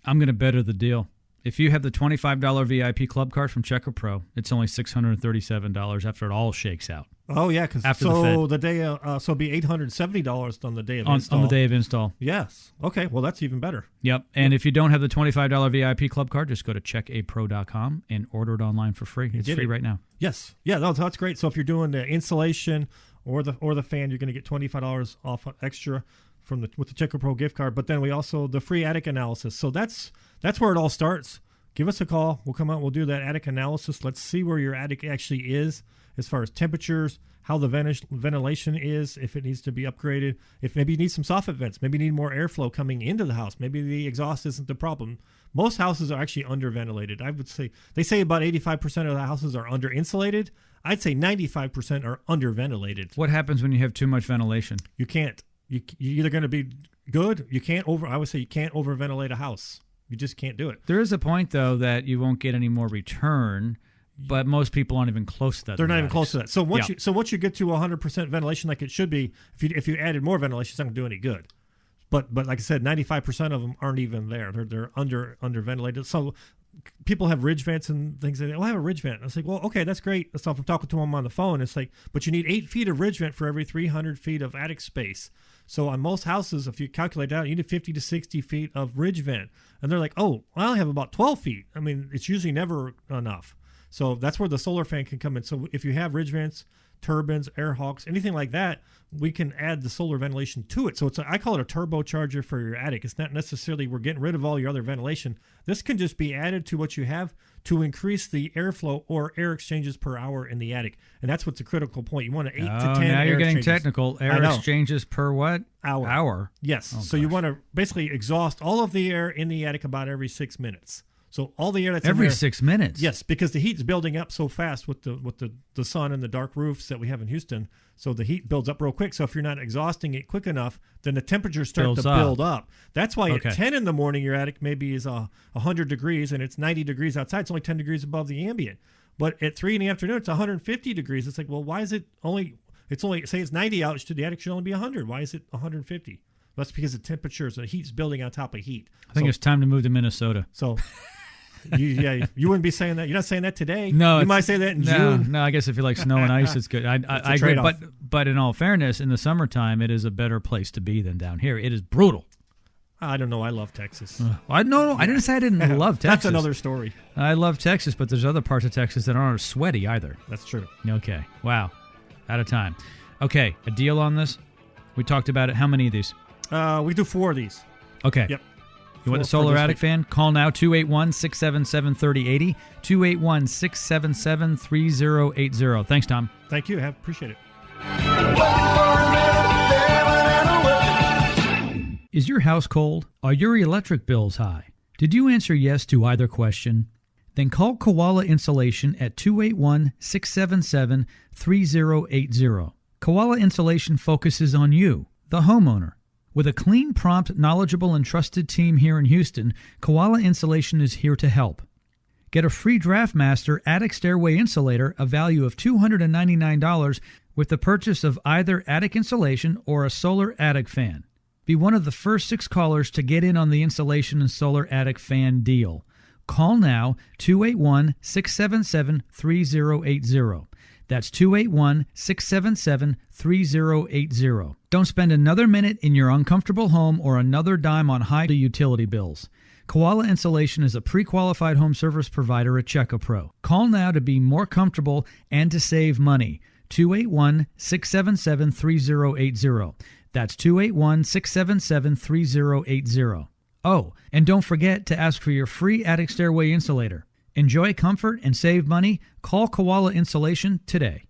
I'm going to better the deal. If you have the $25 VIP club card from Checker Pro, it's only $637 after it all shakes out. Oh yeah, because so the day so it'll be $870 on the day of install. On the day of install. Yes. Okay. Well, that's even better. Yep. And if you don't have the $25 VIP club card, just go to checkapro.com and order it online for free. It's free right now. Yes. Yeah. No, that's great. So if you're doing the insulation or the fan, you're going to get $25 off extra with the Checker Pro gift card. But then we also the free attic analysis. So that's where it all starts. Give us a call. We'll come out. We'll do that attic analysis. Let's see where your attic actually is as far as temperatures, how the ventilation is, if it needs to be upgraded, if maybe you need some soffit vents, maybe you need more airflow coming into the house. Maybe the exhaust isn't the problem. Most houses are actually under-ventilated. I would say, they say about 85% of the houses are under-insulated. I'd say 95% are under-ventilated. What happens when you have too much ventilation? You can't. You're either going to be good. I would say you can't over-ventilate a house. You just can't do it. There is a point, though, that you won't get any more return, but most people aren't even close to that. They're not even close to that. So once you get to 100% ventilation like it should be, if you added more ventilation, it's not going to do any good. But like I said, 95% of them aren't even there. They're under ventilated. So people have ridge vents and things like that. Well, I have a ridge vent. I was like, well, okay, that's great. So if I'm talking to them on the phone, it's like, but you need 8 feet of ridge vent for every 300 feet of attic space. So on most houses, if you calculate out, you need 50 to 60 feet of ridge vent. And they're like, oh, I only have about 12 feet. I mean, it's usually never enough. So that's where the solar fan can come in. So if you have ridge vents, turbines, air hawks, anything like that, we can add the solar ventilation to it. So I call it a turbocharger for your attic. It's not necessarily we're getting rid of all your other ventilation. This can just be added to what you have to increase the airflow or air exchanges per hour in the attic. And that's what's a critical point. You want 8 to 10 now you're getting exchanges. technical. Air exchanges per what? Hour. Yes. Oh, so you want to basically exhaust all of the air in the attic about every 6 minutes. So all the air that's every in there, 6 minutes. Yes, because the heat's building up so fast with the sun and the dark roofs that we have in Houston. So the heat builds up real quick. So if you're not exhausting it quick enough, then the temperatures start to build up. That's why at 10 in the morning your attic maybe is 100 degrees and it's 90 degrees outside. It's only 10 degrees above the ambient. But at 3 in the afternoon it's 150 degrees. It's like, well, why is it only? It's only say it's 90 out. The attic should only be 100. Why is it 150? That's because the temperatures, the heat's building on top of heat. I think it's time to move to Minnesota. So. You wouldn't be saying that. You're not saying that today. No, you might say that in June. No, I guess if you like snow and ice, it's good. I agree. But in all fairness, in the summertime, it is a better place to be than down here. It is brutal. I don't know. I love Texas. I didn't say I didn't love Texas. That's another story. I love Texas, but there's other parts of Texas that aren't as sweaty either. That's true. Okay. Wow. Out of time. Okay. A deal on this? We talked about it. How many of these? We do 4 of these. Okay. Yep. You want the solar attic fan? Call now, 281-677-3080, 281-677-3080. Thanks, Tom. Thank you. Appreciate it. Is your house cold? Are your electric bills high? Did you answer yes to either question? Then call Koala Insulation at 281-677-3080. Koala Insulation focuses on you, the homeowner. With a clean, prompt, knowledgeable, and trusted team here in Houston, Koala Insulation is here to help. Get a free DraftMaster attic stairway insulator, a value of $299, with the purchase of either attic insulation or a solar attic fan. Be one of the first 6 callers to get in on the insulation and solar attic fan deal. Call now, 281-677-3080. That's 281-677-3080. Don't spend another minute in your uncomfortable home or another dime on high utility bills. Koala Insulation is a pre-qualified home service provider at CheckaPro. Call now to be more comfortable and to save money. 281-677-3080. That's 281-677-3080. Oh, and don't forget to ask for your free attic stairway insulator. Enjoy comfort and save money. Call Koala Insulation today.